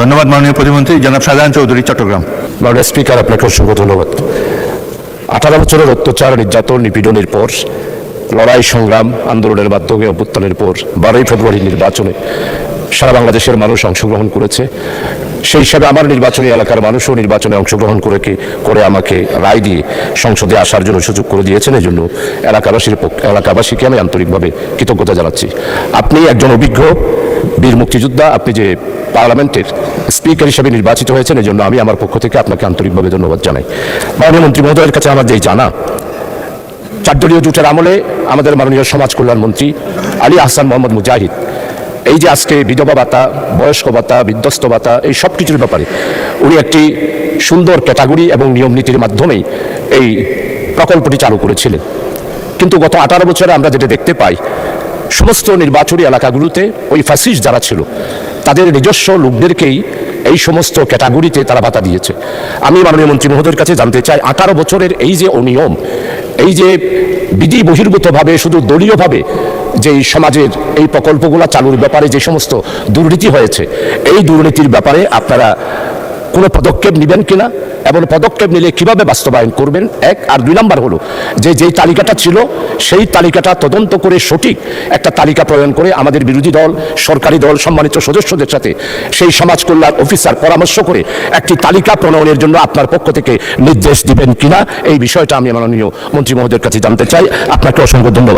ধন্যবাদ মাননীয় প্রতিমন্ত্রী। জনাব শাহজাহান চৌধুরী, চট্টগ্রাম। মাননীয় স্পিকার, আপনাকে অসংখ্য ধন্যবাদ। 18 বছরের অত্যাচার, নির্যাতন, নিপীড়নের পর, লড়াই সংগ্রাম, আন্দোলনের মাধ্যমে অভ্যুত্থানের পর 12ই ফেব্রুয়ারি নির্বাচনে সারা বাংলাদেশের মানুষ অংশগ্রহণ করেছে। সেই হিসাবে আমার নির্বাচনী এলাকার মানুষও নির্বাচনে অংশগ্রহণ করে আমাকে রায় দিয়ে সংসদে আসার জন্য সুযোগ করে দিয়েছেন। এই জন্য এলাকাবাসীকে আমি আন্তরিকভাবে কৃতজ্ঞতা জানাচ্ছি। আপনি একজন অভিজ্ঞ বীর মুক্তিযোদ্ধা, আপনি যে পার্লামেন্টের স্পিকার হিসেবে নির্বাচিত হয়েছেন, এই জন্য আমি আমার পক্ষ থেকে আপনাকে আন্তরিকভাবে ধন্যবাদ জানাই। মাননীয় মন্ত্রী মহোদয়ের কাছে আমার যেই জানা, 4 দলীয় জোটের আমলে আমাদের মাননীয় সমাজ কল্যাণ মন্ত্রী আলী আহসান মোহাম্মদ মুজাহিদ এই যে আজকে বিধবা ভাতা, বয়স্ক ভাতা, বিধ্বস্ত ভাতা, এই সব কিছুর ব্যাপারে উনি একটি সুন্দর ক্যাটাগরি এবং নিয়ম নীতির মাধ্যমেই এই প্রকল্পটি চালু করেছিলেন। কিন্তু গত 18 বছরে আমরা যেটা দেখতে পাই, সমস্ত নির্বাচনী এলাকাগুলোতে ওই ফ্যাসিস্ট যারা ছিল তাদের নিজস্ব লোকদেরকেই এই সমস্ত ক্যাটাগরিতে তারা ভাতা দিয়েছে। আমি মাননীয় মন্ত্রী মহোদয়ের কাছে জানতে চাই, 18 বছরের এই যে অনিয়ম, এই যে বিধি বহির্ভূতভাবে শুধু দলীয়ভাবে যে সমাজের এই প্রকল্পগুলো চালুর ব্যাপারে যে সমস্ত দুর্নীতি হয়েছে, এই দুর্নীতির ব্যাপারে আপনারা কোনো পদক্ষেপ নেবেন কিনা এবং পদক্ষেপ নিলে কিভাবে বাস্তবায়ন করবেন, 1। আর 2 নম্বর হলো যেই তালিকাটা ছিল সেই তালিকাটা তদন্ত করে সঠিক একটা তালিকা প্রণয়ন করে আমাদের বিরোধী দল, সরকারি দল, সম্মানিত সদস্যদের সাথে সেই সমাজ কল্যাণ অফিসার পরামর্শ করে একটি তালিকা প্রণয়নের জন্য আপনার পক্ষ থেকে নির্দেশ দিবেন কিনা, এই বিষয়টা আমি মাননীয় মন্ত্রী মহোদয়ের কাছে জানতে চাই। আপনাকে অসংখ্য ধন্যবাদ।